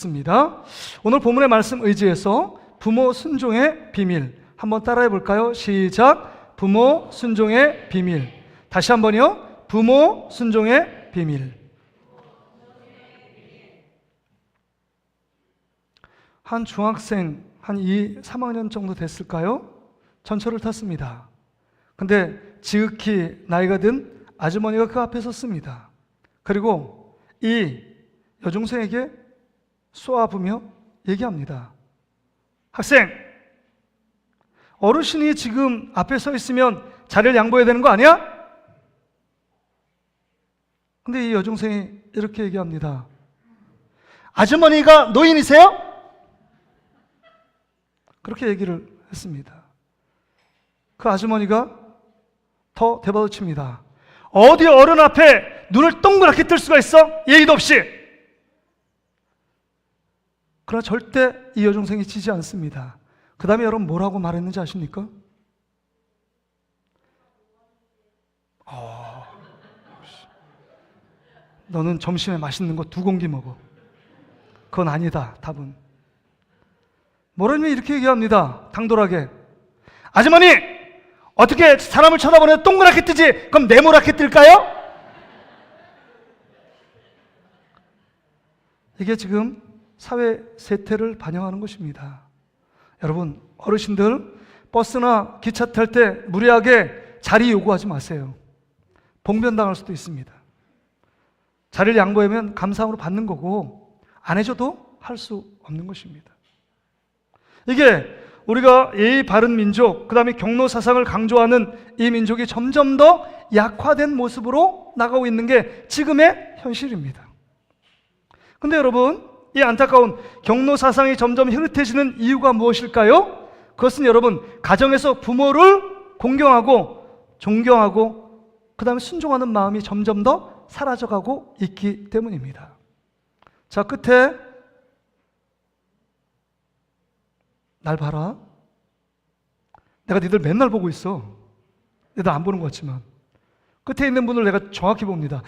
습니다. 오늘 본문의 말씀 의지해서 부모 순종의 비밀 한번 따라해 볼까요? 시작. 부모 순종의 비밀. 다시 한번요. 부모 순종의 비밀. 한 중학생 한 3학년 정도 됐을까요? 전철을 탔습니다. 근데 지극히 나이가 든 아주머니가 그 앞에 섰습니다. 그리고 이 여중생에게 쏘아부며 얘기합니다. 학생, 어르신이 지금 앞에 서 있으면 자리를 양보해야 되는 거 아니야? 근데 이 여중생이 이렇게 얘기합니다. 아주머니가 노인이세요? 그렇게 얘기를 했습니다. 그 아주머니가 더 대받아칩니다. 어디 어른 앞에 눈을 동그랗게 뜰 수가 있어? 예의도 없이. 그러나 절대 이 여중생이 지지 않습니다. 그 다음에 여러분 뭐라고 말했는지 아십니까? 너는 점심에 맛있는 거 2공기 먹어. 그건 아니다, 답은. 뭐라면 이렇게 얘기합니다. 당돌하게. 아주머니! 어떻게 사람을 쳐다보는데 동그랗게 뜨지? 그럼 네모랗게 뜰까요? 이게 지금 사회 세태를 반영하는 것입니다. 여러분, 어르신들 버스나 기차 탈 때 무리하게 자리 요구하지 마세요. 봉변당할 수도 있습니다. 자리를 양보하면 감사함으로 받는 거고 안 해줘도 할 수 없는 것입니다. 이게 우리가 예의 바른 민족, 그 다음에 경로 사상을 강조하는 이 민족이 점점 더 약화된 모습으로 나가고 있는 게 지금의 현실입니다. 근데 여러분, 이 안타까운 경로 사상이 점점 흐릿해지는 이유가 무엇일까요? 그것은 여러분, 가정에서 부모를 공경하고 존경하고 그 다음에 순종하는 마음이 점점 더 사라져가고 있기 때문입니다. 자, 끝에 날 봐라. 내가 니들 맨날 보고 있어. 니들 안 보는 것 같지만 끝에 있는 분을 내가 정확히 봅니다.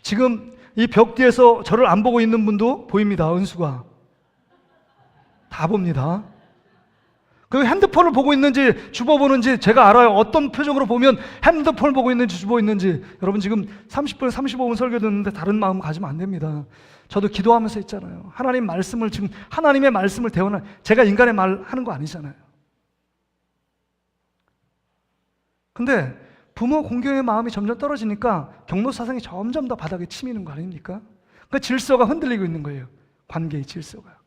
지금 이 벽 뒤에서 저를 안 보고 있는 분도 보입니다. 은수가 다 봅니다. 그 핸드폰을 보고 있는지 주보 보는지 제가 알아요. 어떤 표정으로 보면 핸드폰을 보고 있는지 주보 있는지. 여러분 지금 30분 35분 설교 듣는데 다른 마음 가지면 안 됩니다. 저도 기도하면서 있잖아요. 하나님 말씀을 지금 하나님의 말씀을 대원할, 제가 인간의 말 하는 거 아니잖아요. 근데 부모 공경의 마음이 점점 떨어지니까 경로 사상이 점점 더 바닥에 치미는 거 아닙니까? 그 질서가 흔들리고 있는 거예요. 관계의 질서가.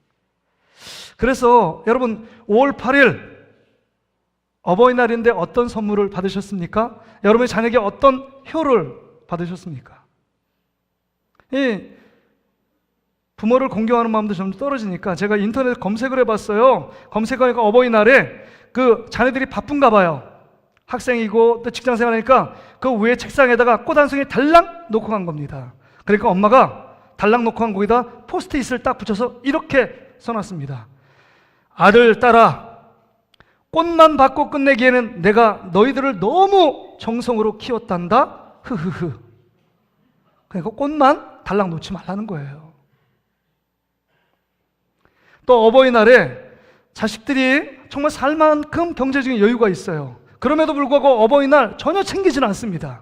그래서 여러분 5월 8일 어버이날인데 어떤 선물을 받으셨습니까? 여러분의 자녀에게 어떤 효를 받으셨습니까? 이 부모를 공경하는 마음도 점점 떨어지니까 제가 인터넷 검색을 해봤어요. 검색하니까 어버이날에 그 자녀들이 바쁜가 봐요. 학생이고 또 직장생활하니까 그 위에 책상에다가 꽃 한 송이 달랑 놓고 간 겁니다. 그러니까 엄마가 달랑 놓고 간 거기다 포스트잇을 딱 붙여서 이렇게 써놨습니다. 아들, 딸아, 꽃만 받고 끝내기에는 내가 너희들을 너무 정성으로 키웠단다. 흐흐흐. 그러니까 꽃만 달랑 놓지 말라는 거예요. 또 어버이날에 자식들이 정말 살만큼 경제적인 여유가 있어요. 그럼에도 불구하고 어버이날 전혀 챙기지는 않습니다.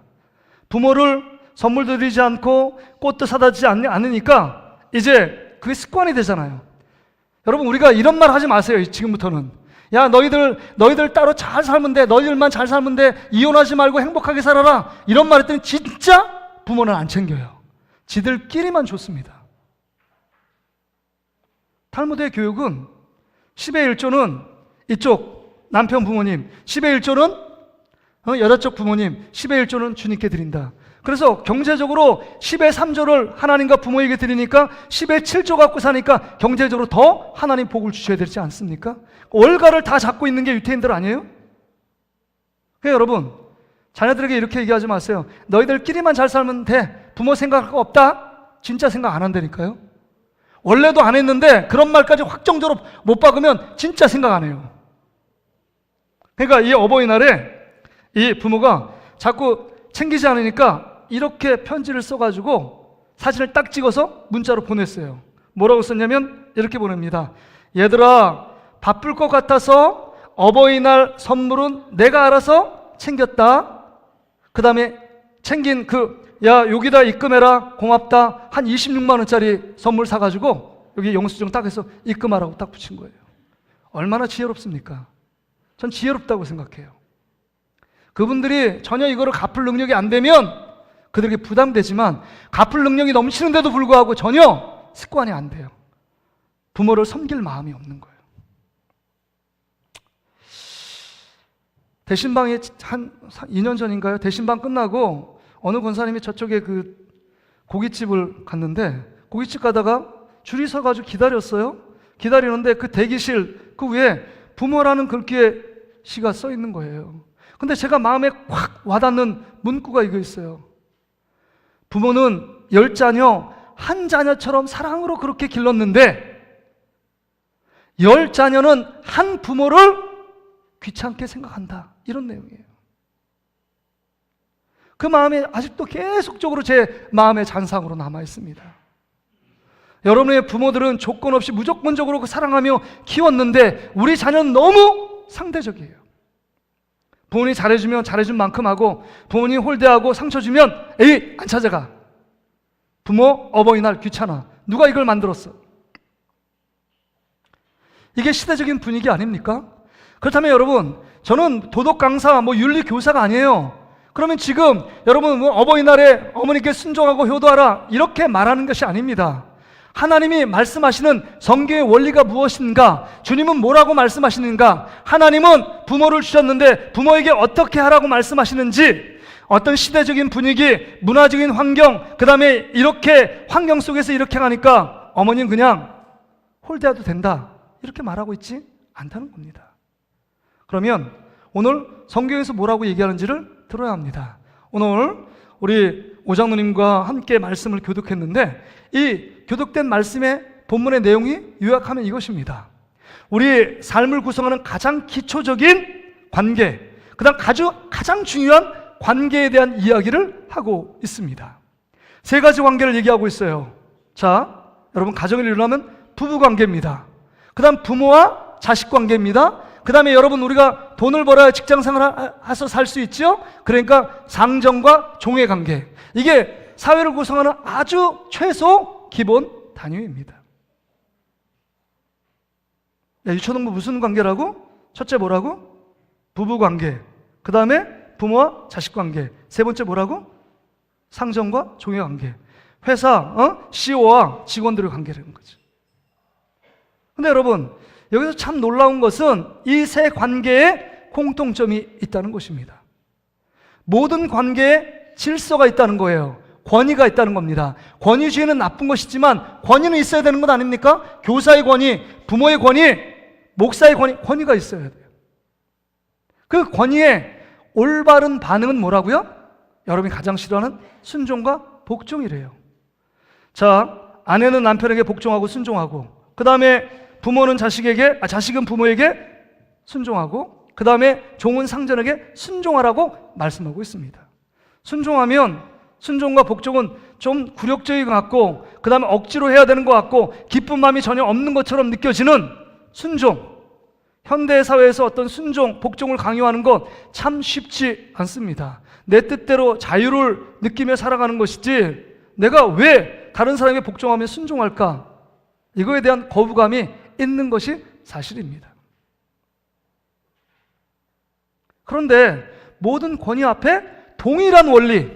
부모를 선물 드리지 않고 꽃도 사다 주지 않으니까 이제 그게 습관이 되잖아요. 여러분, 우리가 이런 말 하지 마세요. 지금부터는. 야, 너희들 따로 잘 살면 돼. 너희들만 잘 살면 돼. 이혼하지 말고 행복하게 살아라. 이런 말 했더니 진짜 부모는 안 챙겨요. 지들끼리만 좋습니다. 탈무드의 교육은 10의 1조는 이쪽 남편 부모님, 10의 1조는 여자 쪽 부모님, 10의 1조는 주님께 드린다. 그래서 경제적으로 10의 3조를 하나님과 부모에게 드리니까 10의 7조 갖고 사니까 경제적으로 더 하나님 복을 주셔야 되지 않습니까? 월가를 다 잡고 있는 게 유태인들 아니에요? 그러니까 여러분, 자녀들에게 이렇게 얘기하지 마세요. 너희들끼리만 잘 살면 돼. 부모 생각할 거 없다? 진짜 생각 안 한다니까요? 원래도 안 했는데 그런 말까지 확정적으로 못 박으면 진짜 생각 안 해요. 그러니까 이 어버이날에 이 부모가 자꾸 챙기지 않으니까 이렇게 편지를 써가지고 사진을 딱 찍어서 문자로 보냈어요. 뭐라고 썼냐면 이렇게 보냅니다. 얘들아, 바쁠 것 같아서 어버이날 선물은 내가 알아서 챙겼다. 그 다음에 챙긴 야, 여기다 입금해라. 고맙다. 한 26만 원짜리 선물 사가지고 여기 영수증 딱 해서 입금하라고 딱 붙인 거예요. 얼마나 지혜롭습니까? 전 지혜롭다고 생각해요. 그분들이 전혀 이거를 갚을 능력이 안 되면 그들에게 부담되지만 갚을 능력이 넘치는데도 불구하고 전혀 습관이 안 돼요. 부모를 섬길 마음이 없는 거예요. 대신방이 한 2년 전인가요? 대신방 끝나고 어느 권사님이 저쪽에 그 고깃집을 갔는데 고깃집 가다가 줄이 서가지고 기다렸어요. 기다리는데 그 대기실 그 위에 부모라는 글귀에 시가 써 있는 거예요. 근데 제가 마음에 확 와닿는 문구가 이거 있어요. 부모는 10자녀 한 자녀처럼 사랑으로 그렇게 길렀는데 10자녀는 한 부모를 귀찮게 생각한다. 이런 내용이에요. 그 마음이 아직도 계속적으로 제 마음의 잔상으로 남아 있습니다. 여러분의 부모들은 조건 없이 무조건적으로 사랑하며 키웠는데 우리 자녀는 너무 상대적이에요. 부모님이 잘해주면 잘해준 만큼 하고 부모님 홀대하고 상처 주면 에이 안 찾아가. 부모 어버이날 귀찮아. 누가 이걸 만들었어? 이게 시대적인 분위기 아닙니까? 그렇다면 여러분, 저는 도덕 강사, 윤리 교사가 아니에요. 그러면 지금 여러분 어버이날에 어머니께 순종하고 효도하라 이렇게 말하는 것이 아닙니다. 하나님이 말씀하시는 성경의 원리가 무엇인가? 주님은 뭐라고 말씀하시는가? 하나님은 부모를 주셨는데 부모에게 어떻게 하라고 말씀하시는지, 어떤 시대적인 분위기, 문화적인 환경, 그 다음에 이렇게 환경 속에서 이렇게 하니까 어머니는 그냥 홀대해도 된다 이렇게 말하고 있지 않다는 겁니다. 그러면 오늘 성경에서 뭐라고 얘기하는지를 들어야 합니다. 오늘 우리 오장로님과 함께 말씀을 교독했는데 이 교독된 말씀의 본문의 내용이 요약하면 이것입니다. 우리 삶을 구성하는 가장 기초적인 관계, 그 다음 가장 중요한 관계에 대한 이야기를 하고 있습니다. 세 가지 관계를 얘기하고 있어요. 자, 여러분 가정을 이루려면 부부 관계입니다. 그 다음 부모와 자식 관계입니다. 그 다음에 여러분 우리가 돈을 벌어야 직장 생활해서 살 수 있죠. 그러니까 상정과 종의 관계, 이게 사회를 구성하는 아주 최소 기본 단위입니다. 야, 유초동부 무슨 관계라고? 첫째 뭐라고? 부부 관계. 그 다음에 부모와 자식 관계. 세 번째 뭐라고? 상정과 종의 관계. 회사, CEO와 직원들의 관계라는 거죠. 근데 여러분, 여기서 참 놀라운 것은 이 세 관계에 공통점이 있다는 것입니다. 모든 관계에 질서가 있다는 거예요. 권위가 있다는 겁니다. 권위주의는 나쁜 것이지만 권위는 있어야 되는 것 아닙니까? 교사의 권위, 부모의 권위, 목사의 권위가 있어야 돼요. 그 권위의 올바른 반응은 뭐라고요? 여러분이 가장 싫어하는 순종과 복종이래요. 자, 아내는 남편에게 복종하고 순종하고, 그 다음에 부모는 자식은 부모에게 순종하고, 그 다음에 종은 상전에게 순종하라고 말씀하고 있습니다. 순종하면 순종과 복종은 좀 굴욕적인 것 같고, 그 다음에 억지로 해야 되는 것 같고, 기쁜 마음이 전혀 없는 것처럼 느껴지는 순종. 현대 사회에서 어떤 순종, 복종을 강요하는 것 참 쉽지 않습니다. 내 뜻대로 자유를 느끼며 살아가는 것이지 내가 왜 다른 사람에게 복종하며 순종할까? 이거에 대한 거부감이 있는 것이 사실입니다. 그런데 모든 권위 앞에 동일한 원리,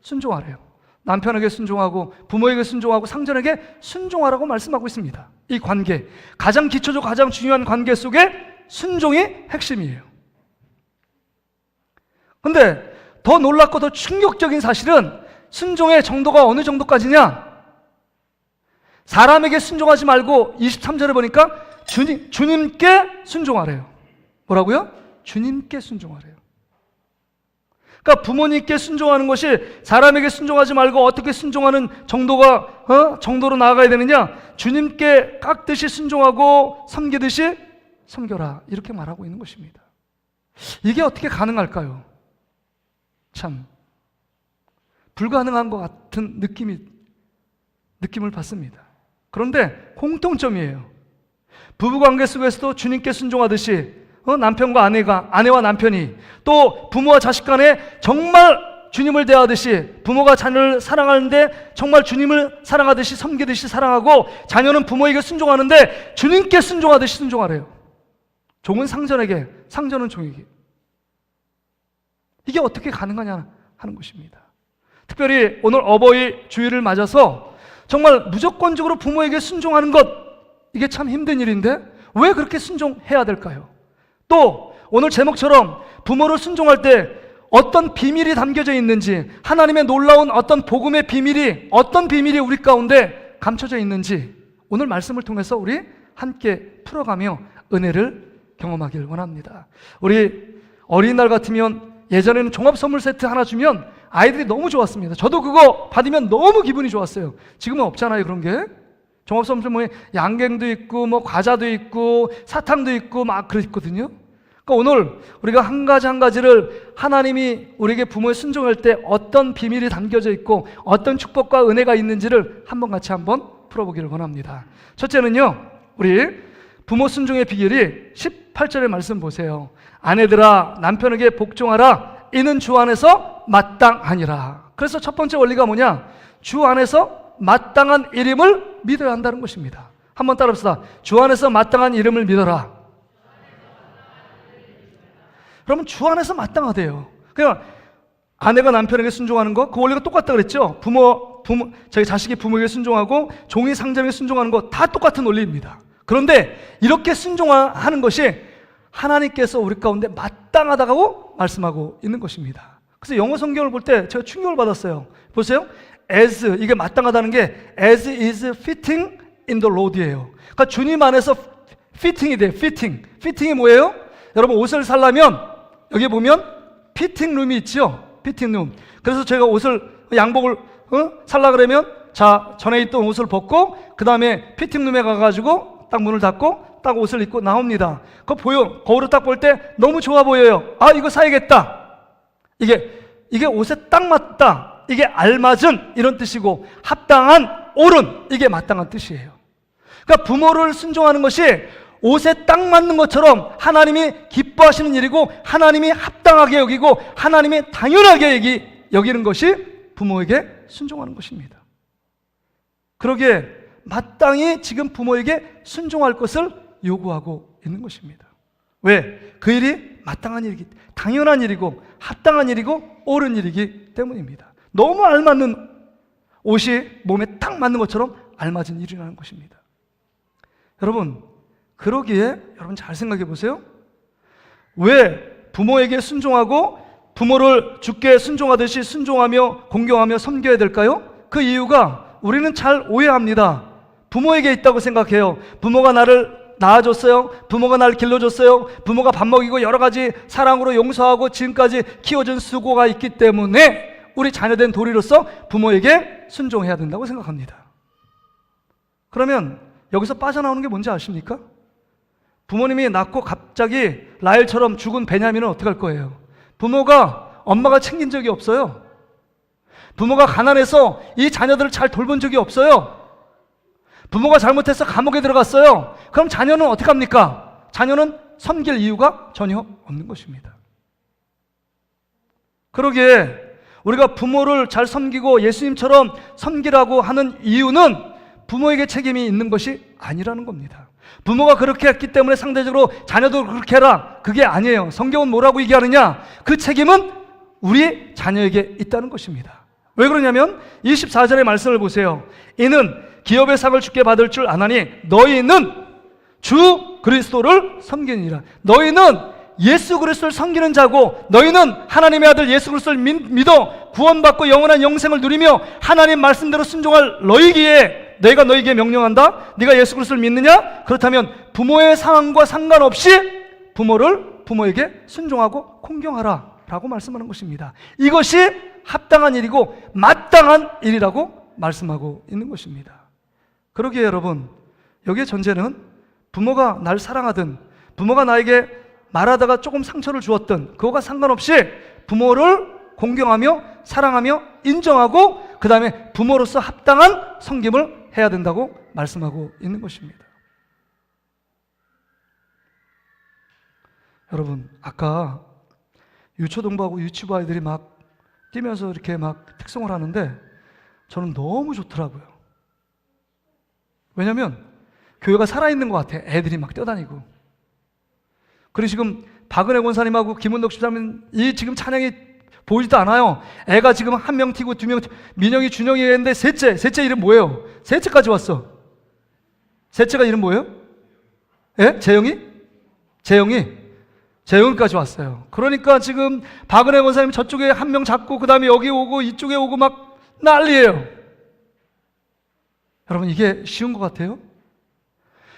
순종하래요. 남편에게 순종하고 부모에게 순종하고 상전에게 순종하라고 말씀하고 있습니다. 이 관계, 가장 기초적 가장 중요한 관계 속에 순종이 핵심이에요. 근데 더 놀랍고 더 충격적인 사실은 순종의 정도가 어느 정도까지냐? 사람에게 순종하지 말고 23절에 보니까 주님께 순종하래요. 뭐라고요? 주님께 순종하래요. 그러니까 부모님께 순종하는 것이 사람에게 순종하지 말고 어떻게 순종하는 정도로 나아가야 되느냐? 주님께 깎듯이 순종하고 섬기듯이 섬겨라. 이렇게 말하고 있는 것입니다. 이게 어떻게 가능할까요? 참 불가능한 것 같은 느낌을 받습니다. 그런데 공통점이에요. 부부관계 속에서도 주님께 순종하듯이 남편과 아내와 남편이 또 부모와 자식 간에 정말 주님을 대하듯이 부모가 자녀를 사랑하는데 정말 주님을 사랑하듯이 섬기듯이 사랑하고 자녀는 부모에게 순종하는데 주님께 순종하듯이 순종하래요. 종은 상전에게, 상전은 종에게. 이게 어떻게 가능하냐 하는 것입니다. 특별히 오늘 어버이 주일을 맞아서 정말 무조건적으로 부모에게 순종하는 것, 이게 참 힘든 일인데 왜 그렇게 순종해야 될까요? 또 오늘 제목처럼 부모를 순종할 때 어떤 비밀이 담겨져 있는지, 하나님의 놀라운 어떤 복음의 비밀이, 어떤 비밀이 우리 가운데 감춰져 있는지 오늘 말씀을 통해서 우리 함께 풀어가며 은혜를 경험하길 원합니다. 우리 어린이날 같으면 예전에는 종합선물 세트 하나 주면 아이들이 너무 좋았습니다. 저도 그거 받으면 너무 기분이 좋았어요. 지금은 없잖아요, 그런 게. 종합선물 뭐 양갱도 있고 뭐 과자도 있고 사탕도 있고 막 그랬거든요. 그러니까 오늘 우리가 한 가지 한 가지를 하나님이 우리에게 부모에 순종할 때 어떤 비밀이 담겨져 있고 어떤 축복과 은혜가 있는지를 같이 한번 풀어보기를 원합니다. 첫째는요, 우리 부모 순종의 비결이 18절의 말씀 보세요. 아내들아 남편에게 복종하라. 이는 주 안에서 마땅하니라. 그래서 첫 번째 원리가 뭐냐? 주 안에서 마땅한 이름을 믿어야 한다는 것입니다. 한번 따라합시다. 주 안에서 마땅한 이름을 믿어라. 그러면 주 안에서 마땅하대요. 그냥 아내가 남편에게 순종하는 거, 그 원리가 똑같다 그랬죠. 자기 자식이 부모에게 순종하고 종이 상전에게 순종하는 거 다 똑같은 원리입니다. 그런데 이렇게 순종하는 것이 하나님께서 우리 가운데 마땅하다고 말씀하고 있는 것입니다. 그래서 영어 성경을 볼 때 제가 충격을 받았어요. 보세요. as, 이게 마땅하다는 게 as is fitting in the Lord이에요. 그러니까 주님 안에서 fitting이 돼요. fitting이 뭐예요? 여러분 옷을 살려면 여기 보면 피팅룸이 있죠. 피팅룸. 그래서 제가 양복을 살라 그러면 자, 전에 있던 옷을 벗고 그 다음에 피팅룸에 가가지고 딱 문을 닫고 딱 옷을 입고 나옵니다. 그거 보여. 거울을 딱 볼 때 너무 좋아 보여요. 아, 이거 사야겠다. 이게 옷에 딱 맞다. 이게 알맞은 이런 뜻이고 합당한, 옳은, 이게 마땅한 뜻이에요. 그러니까 부모를 순종하는 것이 옷에 딱 맞는 것처럼 하나님이 기뻐하시는 일이고 하나님이 합당하게 여기고 하나님이 당연하게 여기는 것이 부모에게 순종하는 것입니다. 그러기에 마땅히 지금 부모에게 순종할 것을 요구하고 있는 것입니다. 왜? 그 일이 마땅한 일이기, 당연한 일이고 합당한 일이고 옳은 일이기 때문입니다. 너무 알맞는 옷이 몸에 딱 맞는 것처럼 알맞은 일이라는 것입니다. 여러분, 그러기에 여러분 잘 생각해 보세요. 왜 부모에게 순종하고 부모를 주께 순종하듯이 순종하며 공경하며 섬겨야 될까요? 그 이유가 우리는 잘 오해합니다. 부모에게 있다고 생각해요. 부모가 나를 낳아줬어요. 부모가 나를 길러줬어요. 부모가 밥 먹이고 여러 가지 사랑으로 용서하고 지금까지 키워준 수고가 있기 때문에 우리 자녀된 도리로서 부모에게 순종해야 된다고 생각합니다. 그러면 여기서 빠져나오는 게 뭔지 아십니까? 부모님이 낳고 갑자기 라헬처럼 죽은 베냐민은 어떻게 할 거예요? 부모가, 엄마가 챙긴 적이 없어요. 부모가 가난해서 이 자녀들을 잘 돌본 적이 없어요. 부모가 잘못해서 감옥에 들어갔어요. 그럼 자녀는 어떻게 합니까? 자녀는 섬길 이유가 전혀 없는 것입니다. 그러기에 우리가 부모를 잘 섬기고 예수님처럼 섬기라고 하는 이유는 부모에게 책임이 있는 것이 아니라는 겁니다. 부모가 그렇게 했기 때문에 상대적으로 자녀도 그렇게 해라, 그게 아니에요. 성경은 뭐라고 얘기하느냐? 그 책임은 우리 자녀에게 있다는 것입니다. 왜 그러냐면 24절의 말씀을 보세요. 이는 기업의 상을 주께 받을 줄 아나니 너희는 주 그리스도를 섬기니라. 너희는 예수 그리스도를 섬기는 자고 너희는 하나님의 아들 예수 그리스도를 믿어 구원받고 영원한 영생을 누리며 하나님 말씀대로 순종할 너희기에 내가 너희에게 명령한다. 네가 예수 그리스도를 믿느냐? 그렇다면 부모의 상황과 상관없이 부모에게 순종하고 공경하라 라고 말씀하는 것입니다. 이것이 합당한 일이고 마땅한 일이라고 말씀하고 있는 것입니다. 그러기에 여러분, 여기에 전제는 부모가 날 사랑하든 부모가 나에게 말하다가 조금 상처를 주었든 그거가 상관없이 부모를 공경하며 사랑하며 인정하고 그 다음에 부모로서 합당한 섬김을 해야 된다고 말씀하고 있는 것입니다. 여러분, 아까 유초동부하고 유치부 아이들이 막 뛰면서 이렇게 막 특송을 하는데 저는 너무 좋더라고요. 왜냐하면 교회가 살아있는 것 같아. 애들이 막 뛰어다니고. 그리고 지금 박은혜 권사님하고 김은덕 집사님 이 지금 찬양이 보이지도 않아요. 애가 지금 한 명 튀고 두 명, 민영이, 준영이 했는데 셋째 이름 뭐예요? 셋째까지 왔어. 셋째가 이름 뭐예요? 예? 재영이까지 왔어요. 그러니까 지금 박은혜 권사님 저쪽에 한 명 잡고 그 다음에 여기 오고 이쪽에 오고 막 난리예요. 여러분, 이게 쉬운 것 같아요?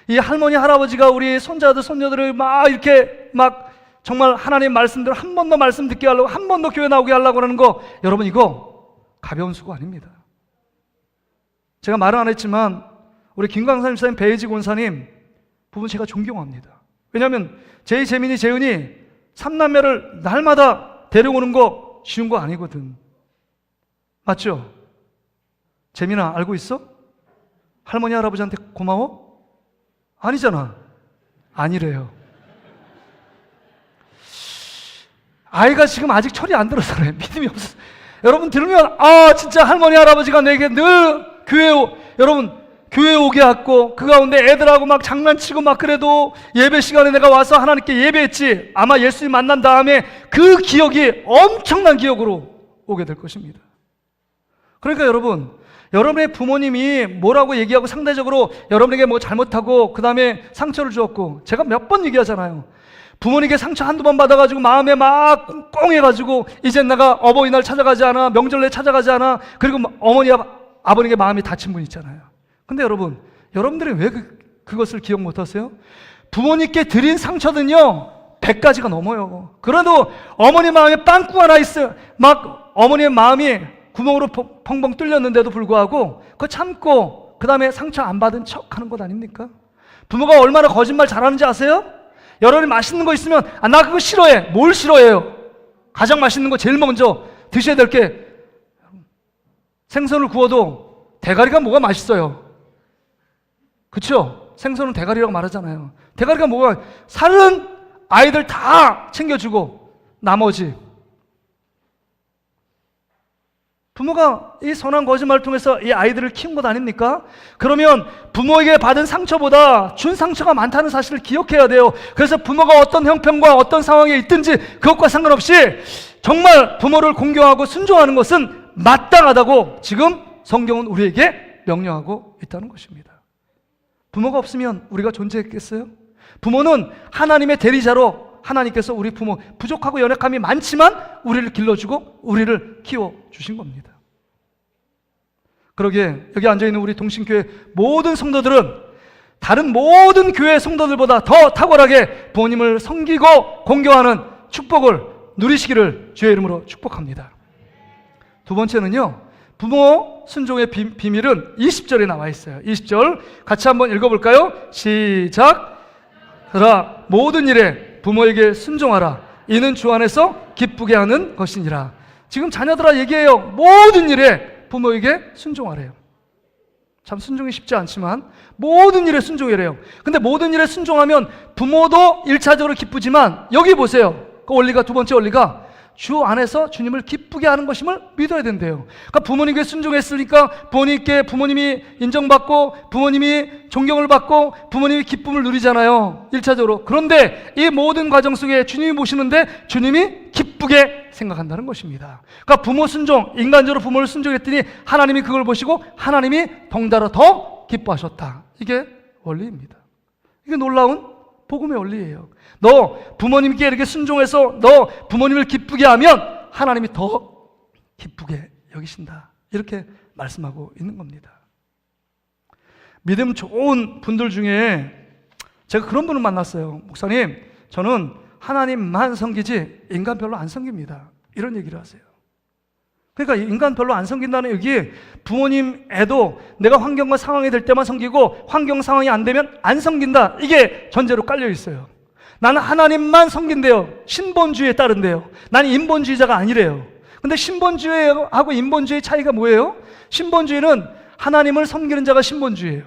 이 할머니 할아버지가 우리 손자들 손녀들을 막 이렇게 막 정말 하나님 말씀대로 한 번 더 말씀 듣게 하려고, 한 번 더 교회 나오게 하려고 하는 거, 여러분 이거 가벼운 수고 아닙니다. 제가 말은 안 했지만 우리 김광산 집사님, 배혜지 권사님 부분 제가 존경합니다. 왜냐하면 제이, 재민이, 재은이 3남매를 날마다 데려오는 거 쉬운 거 아니거든. 맞죠? 재민아, 알고 있어? 할머니 할아버지한테 고마워? 아니잖아. 아니래요. 아이가 지금 아직 철이 안 들어서 그래. 믿음이 없어. 여러분 들으면 진짜 할머니 할아버지가 내게 늘 여러분 교회 오게 했고 그 가운데 애들하고 막 장난치고 막 그래도 예배 시간에 내가 와서 하나님께 예배했지. 아마 예수님 만난 다음에 그 기억이 엄청난 기억으로 오게 될 것입니다. 그러니까 여러분, 여러분의 부모님이 뭐라고 얘기하고 상대적으로 여러분에게 뭐 잘못하고 그 다음에 상처를 주었고, 제가 몇 번 얘기하잖아요. 부모님께 상처 한두 번 받아가지고 마음에 막 꽁해가지고 이제 내가 어버이날 찾아가지 않아, 명절내 찾아가지 않아, 그리고 어머니 아버님께 마음이 다친 분 있잖아요. 근데 여러분, 여러분들이 왜 그것을 기억 못하세요? 부모님께 드린 상처는요 100가지가 넘어요. 그래도 어머니 마음에 빵꾸 하나 있어요. 막 어머니의 마음이 구멍으로 펑펑 뚫렸는데도 불구하고 그거 참고 그 다음에 상처 안 받은 척 하는 것 아닙니까? 부모가 얼마나 거짓말 잘하는지 아세요? 여러분이 맛있는 거 있으면 나 그거 싫어해. 뭘 싫어해요? 가장 맛있는 거 제일 먼저 드셔야 될 게, 생선을 구워도 대가리가 뭐가 맛있어요? 그쵸? 생선은 대가리라고 말하잖아요. 대가리가 뭐가, 살은 아이들 다 챙겨주고 나머지 부모가 이 선한 거짓말을 통해서 이 아이들을 키운 것 아닙니까? 그러면 부모에게 받은 상처보다 준 상처가 많다는 사실을 기억해야 돼요. 그래서 부모가 어떤 형편과 어떤 상황에 있든지 그것과 상관없이 정말 부모를 공경하고 순종하는 것은 마땅하다고 지금 성경은 우리에게 명령하고 있다는 것입니다. 부모가 없으면 우리가 존재했겠어요? 부모는 하나님의 대리자로 하나님께서 우리 부모, 부족하고 연약함이 많지만 우리를 길러주고 우리를 키워주신 겁니다. 그러기에 여기 앉아있는 우리 동신교회 모든 성도들은 다른 모든 교회 성도들보다 더 탁월하게 부모님을 섬기고 공경하는 축복을 누리시기를 주의 이름으로 축복합니다. 두 번째는요, 부모 순종의 비밀은 20절에 나와 있어요. 20절 같이 한번 읽어볼까요? 시작. 그러나 모든 일에 부모에게 순종하라. 이는 주 안에서 기쁘게 하는 것이니라. 지금 자녀들아 얘기해요. 모든 일에 부모에게 순종하래요. 참 순종이 쉽지 않지만 모든 일에 순종이래요. 근데 모든 일에 순종하면 부모도 1차적으로 기쁘지만 여기 보세요. 그 원리가, 두 번째 원리가 주 안에서 주님을 기쁘게 하는 것임을 믿어야 된대요. 그러니까 부모님께 순종했으니까 부모님이 인정받고 부모님이 존경을 받고 부모님이 기쁨을 누리잖아요. 1차적으로. 그런데 이 모든 과정 속에 주님이 보시는데 주님이 기쁘게 생각한다는 것입니다. 그러니까 부모 순종, 인간적으로 부모를 순종했더니 하나님이 그걸 보시고 하나님이 덩달아 더 기뻐하셨다. 이게 원리입니다. 이게 놀라운 복음의 원리예요. 너 부모님께 이렇게 순종해서 너 부모님을 기쁘게 하면 하나님이 더 기쁘게 여기신다. 이렇게 말씀하고 있는 겁니다. 믿음 좋은 분들 중에 제가 그런 분을 만났어요. 목사님, 저는 하나님만 섬기지 인간 별로 안 섬깁니다. 이런 얘기를 하세요. 그러니까 인간 별로 안 섬긴다는 얘기, 부모님 애도 내가 환경과 상황이 될 때만 섬기고 환경 상황이 안 되면 안 섬긴다. 이게 전제로 깔려 있어요. 나는 하나님만 섬긴대요. 신본주의에 따른대요. 나는 인본주의자가 아니래요. 근데 신본주의하고 인본주의 차이가 뭐예요? 신본주의는 하나님을 섬기는 자가 신본주의예요.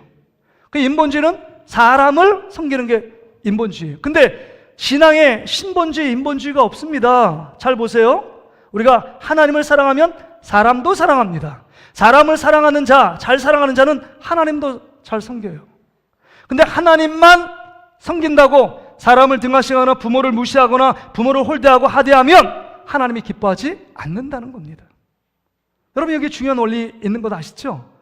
그 인본주의는 사람을 섬기는 게 인본주의예요. 근데 신앙에 신본주의, 인본주의가 없습니다. 잘 보세요. 우리가 하나님을 사랑하면 사람도 사랑합니다. 사람을 사랑하는 자, 잘 사랑하는 자는 하나님도 잘 섬겨요. 근데 하나님만 섬긴다고 사람을 등하시거나 부모를 무시하거나 부모를 홀대하고 하대하면 하나님이 기뻐하지 않는다는 겁니다. 여러분, 여기 중요한 원리 있는 것 아시죠?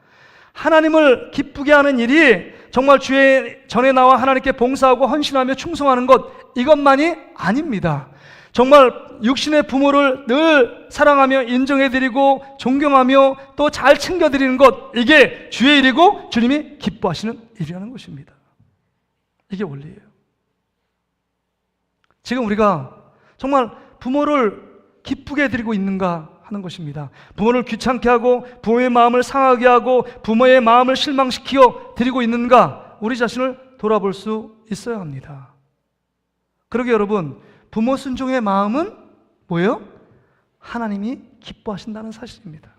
하나님을 기쁘게 하는 일이 정말 주의 전에 나와 하나님께 봉사하고 헌신하며 충성하는 것, 이것만이 아닙니다. 정말 육신의 부모를 늘 사랑하며 인정해드리고 존경하며 또 잘 챙겨드리는 것, 이게 주의 일이고 주님이 기뻐하시는 일이라는 것입니다. 이게 원리예요. 지금 우리가 정말 부모를 기쁘게 해드리고 있는가 하는 것입니다. 부모를 귀찮게 하고 부모의 마음을 상하게 하고 부모의 마음을 실망시켜 드리고 있는가, 우리 자신을 돌아볼 수 있어야 합니다. 그러게 여러분, 부모 순종의 마음은 뭐예요? 하나님이 기뻐하신다는 사실입니다.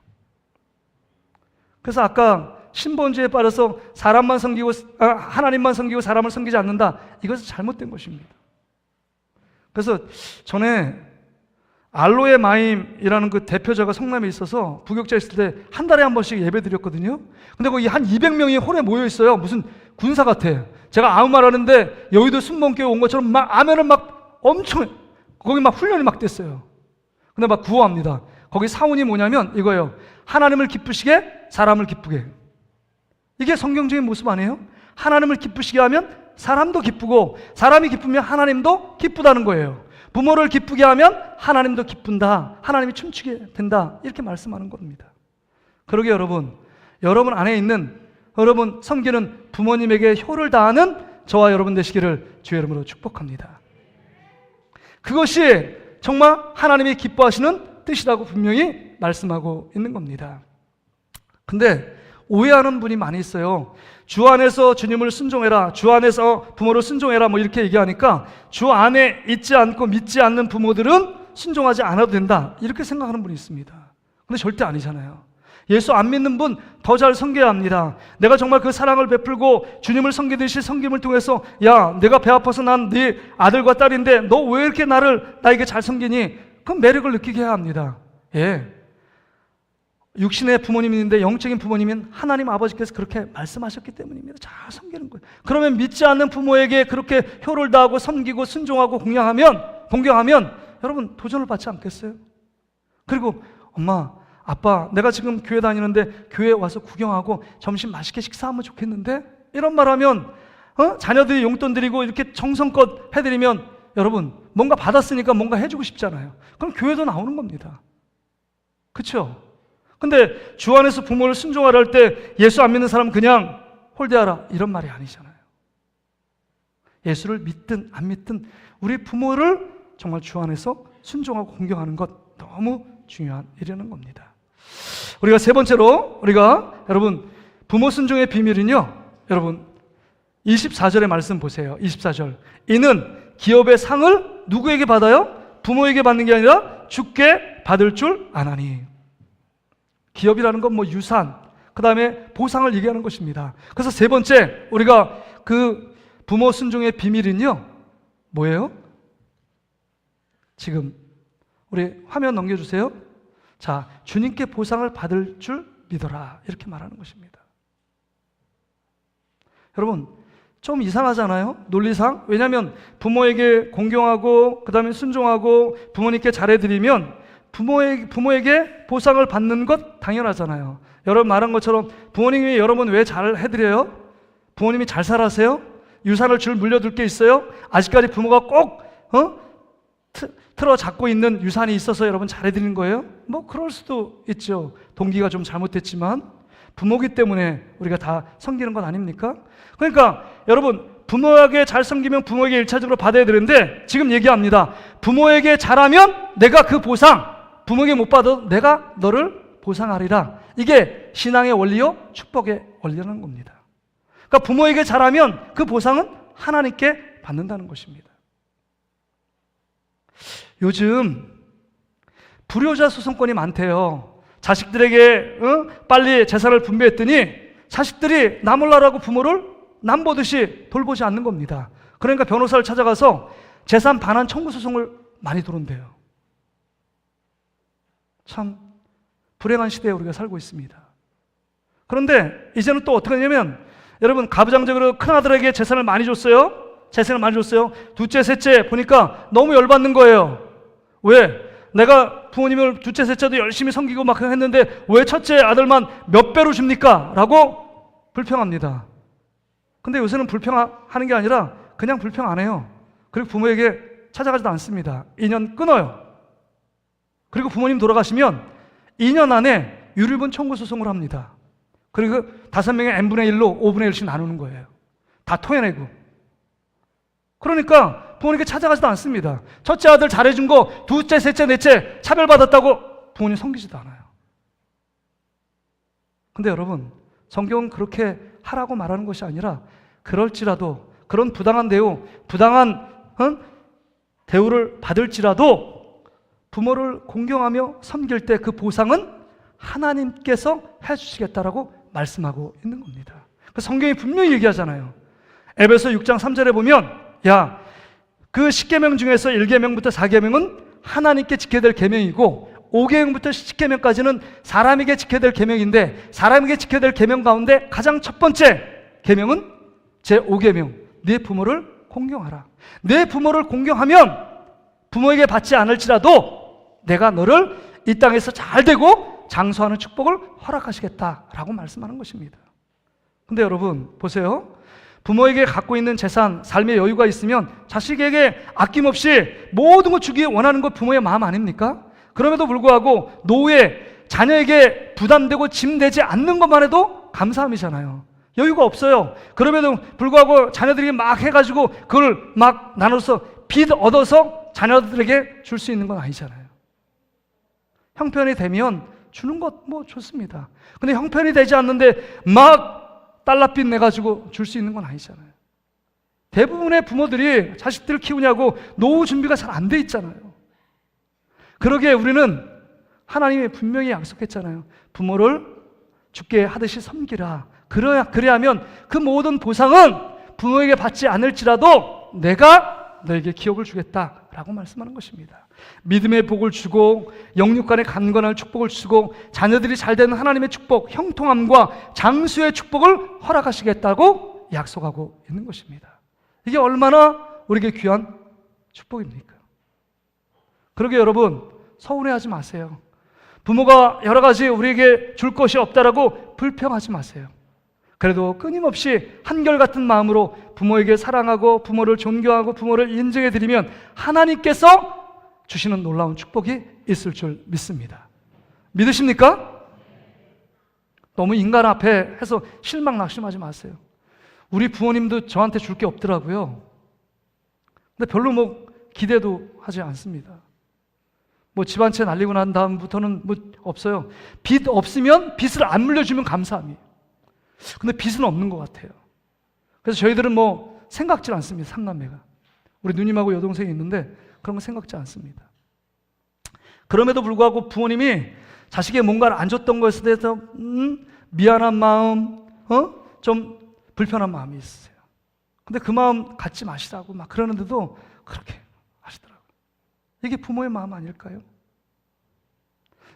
그래서 아까 신본주의에 빠져서 사람만 섬기고 하나님만 섬기고 사람을 섬기지 않는다, 이것은 잘못된 것입니다. 그래서 전에 알로에 마임이라는 그 대표자가 성남에 있어서 부교육자 있을 때 한 달에 한 번씩 예배 드렸거든요. 근데 거기 한 200명이 홀에 모여 있어요. 무슨 군사 같아. 제가 아무 말 하는데 여의도 순복음교회 온 것처럼 막 아멘을 막 엄청, 거기 막 훈련이 막 됐어요. 근데 막 구호합니다. 거기 사원이 뭐냐면 이거예요. 하나님을 기쁘시게, 사람을 기쁘게. 이게 성경적인 모습 아니에요? 하나님을 기쁘시게 하면 사람도 기쁘고, 사람이 기쁘면 하나님도 기쁘다는 거예요. 부모를 기쁘게 하면 하나님도 기쁜다, 하나님이 춤추게 된다, 이렇게 말씀하는 겁니다. 그러게 여러분, 여러분 안에 있는 여러분 섬기는 부모님에게 효를 다하는 저와 여러분 되시기를 주의 이름으로 축복합니다. 그것이 정말 하나님이 기뻐하시는 뜻이라고 분명히 말씀하고 있는 겁니다. 근데 오해하는 분이 많이 있어요. 주 안에서 주님을 순종해라, 주 안에서 부모를 순종해라, 뭐 이렇게 얘기하니까 주 안에 있지 않고 믿지 않는 부모들은 순종하지 않아도 된다, 이렇게 생각하는 분이 있습니다. 근데 절대 아니잖아요. 예수 안 믿는 분 더 잘 섬겨야 합니다. 내가 정말 그 사랑을 베풀고 주님을 섬기듯이 섬김을 통해서, 야, 내가 배 아파서 난 네 아들과 딸인데 너 왜 이렇게 나에게 잘 섬기니? 그럼 매력을 느끼게 해야 합니다. 예, 육신의 부모님인데 영적인 부모님인 하나님 아버지께서 그렇게 말씀하셨기 때문입니다. 잘 섬기는 거예요. 그러면 믿지 않는 부모에게 그렇게 효를 다하고 섬기고 순종하고 공경하면 여러분 도전을 받지 않겠어요? 그리고 엄마, 아빠, 내가 지금 교회 다니는데 교회 와서 구경하고 점심 맛있게 식사하면 좋겠는데, 이런 말하면 자녀들이 용돈 드리고 이렇게 정성껏 해드리면 여러분 뭔가 받았으니까 뭔가 해주고 싶잖아요. 그럼 교회도 나오는 겁니다. 그렇죠? 근데 주 안에서 부모를 순종하라 할 때 예수 안 믿는 사람 그냥 홀대하라, 이런 말이 아니잖아요. 예수를 믿든 안 믿든 우리 부모를 정말 주 안에서 순종하고 공경하는 것, 너무 중요한 일이라는 겁니다. 우리가 세 번째로, 우리가 여러분 부모 순종의 비밀은요, 여러분 24절의 말씀 보세요. 24절. 이는 기업의 상을 누구에게 받아요? 부모에게 받는 게 아니라 주께 받을 줄 아나니. 기업이라는 건 뭐 유산, 그 다음에 보상을 얘기하는 것입니다. 그래서 세 번째, 우리가 그 부모 순종의 비밀은요, 뭐예요? 지금 우리 화면 넘겨주세요. 자, 주님께 보상을 받을 줄 믿어라, 이렇게 말하는 것입니다. 여러분 좀 이상하잖아요, 논리상. 왜냐하면 부모에게 공경하고 그 다음에 순종하고 부모님께 잘해드리면 부모에게 보상을 받는 것 당연하잖아요. 여러분 말한 것처럼 부모님이 여러분 왜 잘 해드려요? 부모님이 잘 살아세요? 유산을 줄 물려둘 게 있어요? 아직까지 부모가 꼭 틀어 잡고 있는 유산이 있어서 여러분 잘해드리는 거예요? 뭐 그럴 수도 있죠. 동기가 좀 잘못됐지만 부모기 때문에 우리가 다 섬기는 것 아닙니까? 그러니까 여러분 부모에게 잘 섬기면 부모에게 1차적으로 받아야 되는데, 지금 얘기합니다. 부모에게 잘하면 내가 그 보상, 부모에게 못 받아도 내가 너를 보상하리라. 이게 신앙의 원리요, 축복의 원리라는 겁니다. 그러니까 부모에게 잘하면 그 보상은 하나님께 받는다는 것입니다. 요즘 불효자 소송권이 많대요. 자식들에게 빨리 재산을 분배했더니 자식들이 나 몰라라고 부모를 남보듯이 돌보지 않는 겁니다. 그러니까 변호사를 찾아가서 재산 반환 청구 소송을 많이 들어온대요. 참 불행한 시대에 우리가 살고 있습니다. 그런데 이제는 또 어떻게 하냐면, 여러분, 가부장적으로 큰아들에게 재산을 많이 줬어요. 둘째, 셋째 보니까 너무 열받는 거예요. 왜? 내가 부모님을 둘째, 셋째도 열심히 섬기고 막 했는데 왜 첫째 아들만 몇 배로 줍니까? 라고 불평합니다. 근데 요새는 불평하는 게 아니라 그냥 불평 안 해요. 그리고 부모에게 찾아가지도 않습니다. 인연 끊어요. 그리고 부모님 돌아가시면 2년 안에 유류분 청구 소송을 합니다. 그리고 5명의 n분의 1로 5분의 1씩 나누는 거예요. 다 토해내고. 그러니까 부모님께 찾아가지도 않습니다. 첫째 아들 잘해준 거 둘째, 셋째, 넷째 차별받았다고 부모님 섬기지도 않아요. 근데 여러분, 성경은 그렇게 하라고 말하는 것이 아니라, 그럴지라도 그런 부당한 대우를 받을지라도 부모를 공경하며 섬길 때 그 보상은 하나님께서 해주시겠다라고 말씀하고 있는 겁니다. 성경이 분명히 얘기하잖아요. 에베소 6장 3절에 보면, 야, 그 10계명 중에서 1계명부터 4계명은 하나님께 지켜야 될 계명이고 5계명부터 10계명까지는 사람에게 지켜야 될 계명인데, 사람에게 지켜야 될 계명 가운데 가장 첫 번째 계명은 제5계명, 네 부모를 공경하라. 내 부모를 공경하면 부모에게 받지 않을지라도 내가 너를 이 땅에서 잘 되고 장수하는 축복을 허락하시겠다라고 말씀하는 것입니다. 근데 여러분 보세요. 부모에게 갖고 있는 재산, 삶의 여유가 있으면 자식에게 아낌없이 모든 걸 주기 원하는 것 부모의 마음 아닙니까? 그럼에도 불구하고 노후에 자녀에게 부담되고 짐되지 않는 것만 해도 감사함이잖아요. 여유가 없어요. 그럼에도 불구하고 자녀들이 막 해가지고 그걸 막 나눠서 빚 얻어서 자녀들에게 줄 수 있는 건 아니잖아요. 형편이 되면 주는 것 뭐 좋습니다. 근데 형편이 되지 않는데 막 달러빚 내가지고 줄 수 있는 건 아니잖아요. 대부분의 부모들이 자식들을 키우냐고 노후 준비가 잘 안 돼 있잖아요. 그러기에 우리는 하나님이 분명히 약속했잖아요. 부모를 주께 하듯이 섬기라. 그래야면 그 모든 보상은 부모에게 받지 않을지라도 내가 너에게 기업을 주겠다라고 말씀하는 것입니다. 믿음의 복을 주고 영육간의 강건한 축복을 주고 자녀들이 잘 되는 하나님의 축복, 형통함과 장수의 축복을 허락하시겠다고 약속하고 있는 것입니다. 이게 얼마나 우리에게 귀한 축복입니까? 그러게 여러분, 서운해하지 마세요. 부모가 여러 가지 우리에게 줄 것이 없다라고 불평하지 마세요. 그래도 끊임없이 한결같은 마음으로 부모에게 사랑하고 부모를 존경하고 부모를 인정해 드리면 하나님께서 주시는 놀라운 축복이 있을 줄 믿습니다. 믿으십니까? 너무 인간 앞에 해서 실망 낙심하지 마세요. 우리 부모님도 저한테 줄 게 없더라고요. 근데 별로 뭐 기대도 하지 않습니다. 뭐 집 한 채 날리고 난 다음부터는 뭐 없어요. 빚 없으면 빚을 안 물려주면 감사함이에요. 근데 빚은 없는 것 같아요. 그래서 저희들은 뭐 생각지 않습니다. 삼남매가. 우리 누님하고 여동생이 있는데 그런 거 생각지 않습니다. 그럼에도 불구하고 부모님이 자식의 뭔가를 안 줬던 것에 대해서 미안한 마음, 좀 불편한 마음이 있으세요. 근데 그 마음 갖지 마시라고 막 그러는데도 그렇게 하시더라고요. 이게 부모의 마음 아닐까요?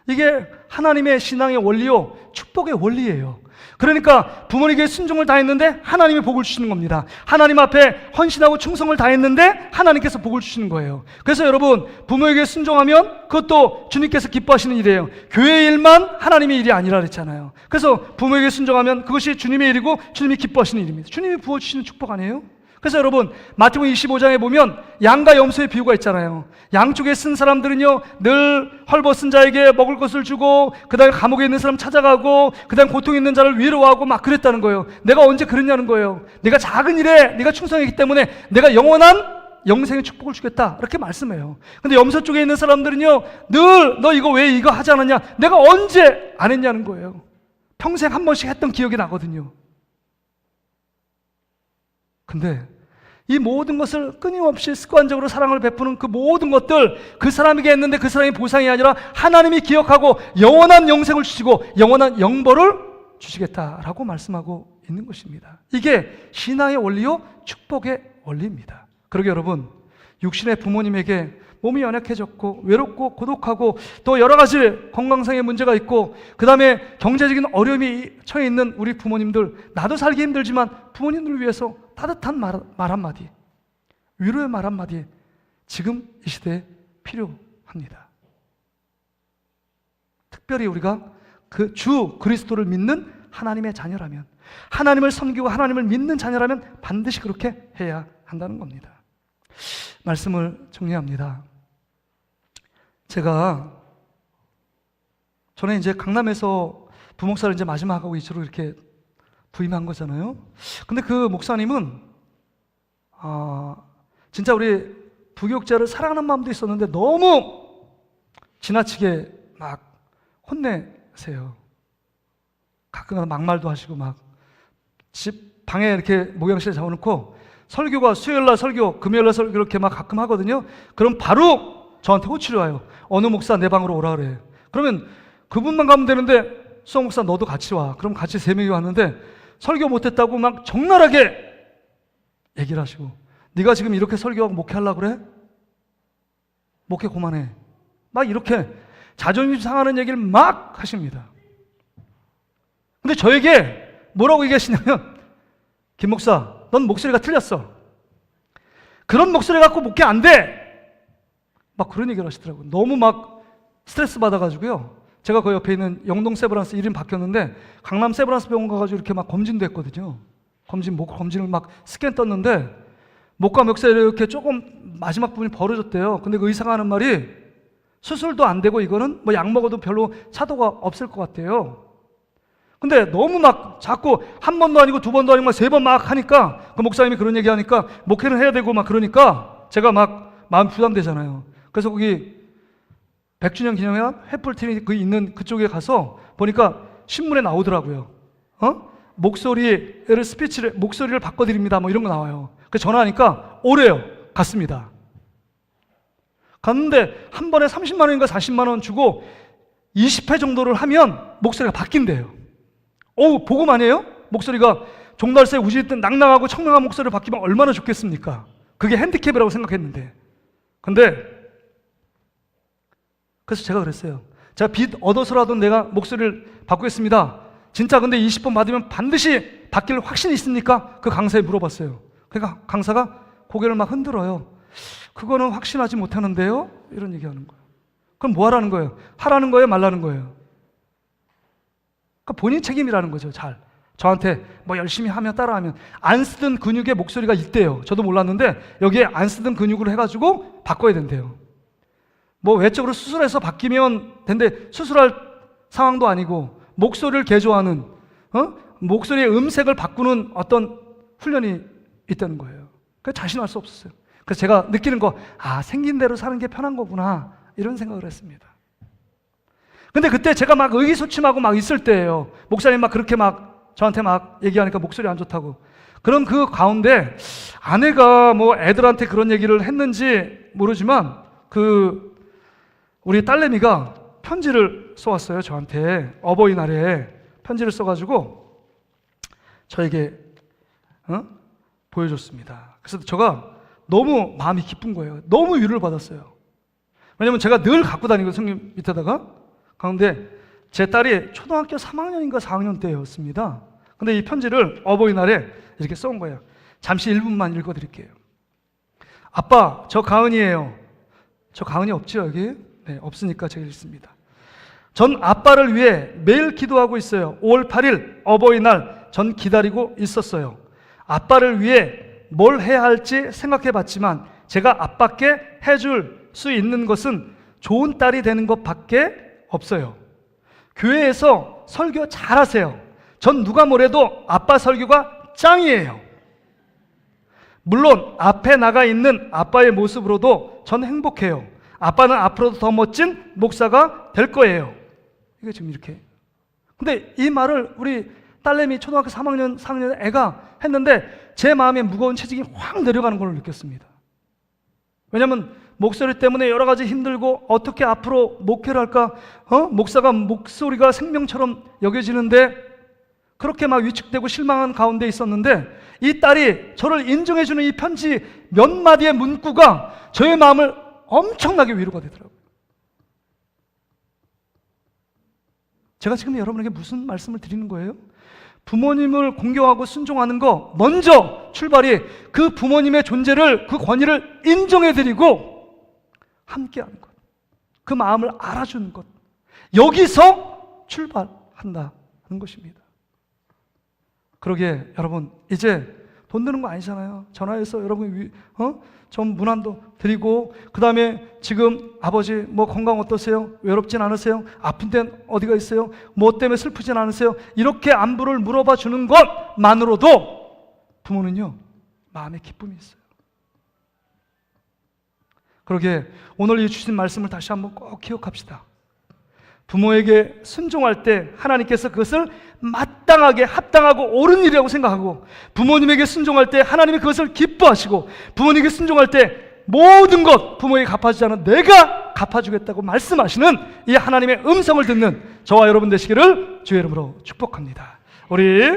이게 하나님의 신앙의 원리요, 축복의 원리예요. 그러니까 부모님에게 순종을 다했는데 하나님이 복을 주시는 겁니다. 하나님 앞에 헌신하고 충성을 다했는데 하나님께서 복을 주시는 거예요. 그래서 여러분, 부모에게 순종하면 그것도 주님께서 기뻐하시는 일이에요. 교회의 일만 하나님의 일이 아니라 그랬잖아요. 그래서 부모에게 순종하면 그것이 주님의 일이고 주님이 기뻐하시는 일입니다. 주님이 부어주시는 축복 아니에요? 그래서 여러분, 마태복음 25장에 보면 양과 염소의 비유가 있잖아요. 양쪽에 쓴 사람들은요 늘 헐벗은 자에게 먹을 것을 주고 그 다음에 감옥에 있는 사람 찾아가고 그 다음에 고통에 있는 자를 위로하고 막 그랬다는 거예요. 내가 언제 그랬냐는 거예요. 내가 작은 일에 네가 충성했기 때문에 내가 영원한 영생의 축복을 주겠다, 이렇게 말씀해요. 근데 염소 쪽에 있는 사람들은요 늘 너 이거 왜 이거 하지 않았냐, 내가 언제 안 했냐는 거예요. 평생 한 번씩 했던 기억이 나거든요. 근데 이 모든 것을 끊임없이 습관적으로 사랑을 베푸는 그 모든 것들, 그 사람에게 했는데 그 사람이 보상이 아니라 하나님이 기억하고 영원한 영생을 주시고 영원한 영벌을 주시겠다라고 말씀하고 있는 것입니다. 이게 신앙의 원리요, 축복의 원리입니다. 그러게 여러분, 육신의 부모님에게 몸이 연약해졌고 외롭고 고독하고 또 여러 가지 건강상의 문제가 있고 그 다음에 경제적인 어려움이 처해 있는 우리 부모님들, 나도 살기 힘들지만 부모님들을 위해서 따뜻한 말 한마디, 위로의 말 한마디 지금 이 시대에 필요합니다. 특별히 우리가 그 주 그리스도를 믿는 하나님의 자녀라면, 하나님을 섬기고 하나님을 믿는 자녀라면 반드시 그렇게 해야 한다는 겁니다. 말씀을 정리합니다. 저는 이제 강남에서 부목사를 이제 마지막하고 이주로 이렇게 부임한 거잖아요. 근데 그 목사님은 진짜 우리 부교육자를 사랑하는 마음도 있었는데 너무 지나치게 막 혼내세요. 가끔 막말도 하시고 막 집 방에 이렇게 목욕실에 잡아놓고 설교가 수요일날 설교, 금요일날 설교 이렇게 막 가끔 하거든요. 그럼 바로 저한테 호출이 와요. 어느 목사 내 방으로 오라 그래. 그러면 그분만 가면 되는데 수영 목사 너도 같이 와. 그럼 같이 3명이 왔는데 설교 못했다고 막 적나라하게 얘기를 하시고, 네가 지금 이렇게 설교하고 목회하려고 그래? 목회 그만해. 막 이렇게 자존심 상하는 얘기를 막 하십니다. 근데 저에게 뭐라고 얘기하시냐면, 김 목사, 넌 목소리가 틀렸어. 그런 목소리 갖고 목회 안 돼. 막 그런 얘기를 하시더라고요. 너무 막 스트레스 받아가지고요. 제가 그 옆에 있는 영동 세브란스 이름 바뀌었는데 강남 세브란스 병원 가가지고 이렇게 막 검진도 했거든요. 목 검진을 막 스캔 떴는데 목과 멱살 이렇게 조금 마지막 부분이 벌어졌대요. 근데 그 의사가 하는 말이 수술도 안 되고 이거는 뭐 약 먹어도 별로 차도가 없을 것 같아요. 근데 너무 막 자꾸 한 번도 아니고 두 번도 아니고 막 3번 막 하니까, 그 목사님이 그런 얘기 하니까 목회는 해야 되고 막 그러니까 제가 막 마음 부담되잖아요. 그래서 거기 100주년 기념회관 횃불팀이 그 있는 그쪽에 가서 보니까 신문에 나오더라고요. 목소리를 목소리를 바꿔드립니다. 뭐 이런 거 나와요. 그래서 전화하니까 오래요. 갔습니다. 갔는데 한 번에 30만 원인가 40만 원 주고 20회 정도를 하면 목소리가 바뀐대요. 복음 아니에요? 목소리가 종달새 우지듯 낭낭하고 청명한 목소리를 바뀌면 얼마나 좋겠습니까? 그게 핸디캡이라고 생각했는데. 근데 그래서 제가 그랬어요. 제가 빚 얻어서라도 내가 목소리를 바꾸겠습니다. 진짜 근데 20번 받으면 반드시 바뀔 확신이 있습니까? 그 강사에 물어봤어요. 그러니까 강사가 고개를 막 흔들어요. 그거는 확신하지 못하는데요? 이런 얘기하는 거예요. 그럼 뭐 하라는 거예요? 하라는 거예요? 말라는 거예요? 그러니까 본인 책임이라는 거죠. 저한테 뭐 열심히 하면 따라하면 안 쓰던 근육의 목소리가 있대요. 저도 몰랐는데 여기에 안 쓰던 근육으로 해가지고 바꿔야 된대요. 뭐 외적으로 수술해서 바뀌면 된대. 수술할 상황도 아니고 목소리를 개조하는, 목소리의 음색을 바꾸는 어떤 훈련이 있다는 거예요. 그래서 자신할 수 없었어요. 그래서 제가 느끼는 거, 생긴 대로 사는 게 편한 거구나, 이런 생각을 했습니다. 근데 그때 제가 막 의기소침하고 막 있을 때예요. 목사님 막 그렇게 막 저한테 막 얘기하니까 목소리 안 좋다고. 그럼 그 가운데 아내가 뭐 애들한테 그런 얘기를 했는지 모르지만 우리 딸내미가 편지를 써왔어요. 저한테 어버이날에 편지를 써가지고 저에게 보여줬습니다. 그래서 제가 너무 마음이 기쁜 거예요. 너무 위로를 받았어요. 왜냐면 제가 늘 갖고 다니고 성경 밑에다가, 그런데 제 딸이 초등학교 3학년인가 4학년 때였습니다. 근데 이 편지를 어버이날에 이렇게 써온 거예요. 잠시 1분만 읽어드릴게요. 아빠, 저 가은이에요. 저 가은이 없죠, 여기? 네, 없으니까 제가 읽습니다. 전 아빠를 위해 매일 기도하고 있어요. 5월 8일 어버이날 전 기다리고 있었어요. 아빠를 위해 뭘 해야 할지 생각해 봤지만 제가 아빠께 해줄 수 있는 것은 좋은 딸이 되는 것밖에 없어요. 교회에서 설교 잘하세요. 전 누가 뭐래도 아빠 설교가 짱이에요. 물론 앞에 나가 있는 아빠의 모습으로도 전 행복해요. 아빠는 앞으로도 더 멋진 목사가 될 거예요. 이게 지금 이렇게. 근데 이 말을 우리 딸내미 초등학교 3학년, 4학년 애가 했는데 제 마음에 무거운 체직이 확 내려가는 걸 느꼈습니다. 왜냐하면 목소리 때문에 여러 가지 힘들고 어떻게 앞으로 목회를 할까? 목사가 목소리가 생명처럼 여겨지는데 그렇게 막 위축되고 실망한 가운데 있었는데 이 딸이 저를 인정해주는 이 편지 몇 마디의 문구가 저의 마음을 엄청나게 위로가 되더라고요. 제가 지금 여러분에게 무슨 말씀을 드리는 거예요? 부모님을 공경하고 순종하는 거 먼저 출발이 그 부모님의 존재를, 그 권위를 인정해드리고 함께하는 것, 그 마음을 알아주는 것, 여기서 출발한다는 것입니다. 그러기에 여러분 이제 돈 드는 거 아니잖아요. 전화해서 여러분 좀 문안도 드리고, 그 다음에 지금 아버지 뭐 건강 어떠세요? 외롭진 않으세요? 아픈 데는 어디가 있어요? 뭐 때문에 슬프진 않으세요? 이렇게 안부를 물어봐 주는 것만으로도 부모는요 마음에 기쁨이 있어요. 그러기에 오늘 이 주신 말씀을 다시 한번 꼭 기억합시다. 부모에게 순종할 때 하나님께서 그것을 마땅하게 합당하고 옳은 일이라고 생각하고, 부모님에게 순종할 때 하나님이 그것을 기뻐하시고, 부모님에게 순종할 때 모든 것 부모에게 갚아주지 않은 내가 갚아주겠다고 말씀하시는 이 하나님의 음성을 듣는 저와 여러분 되시기를 주의 이름으로 축복합니다. 우리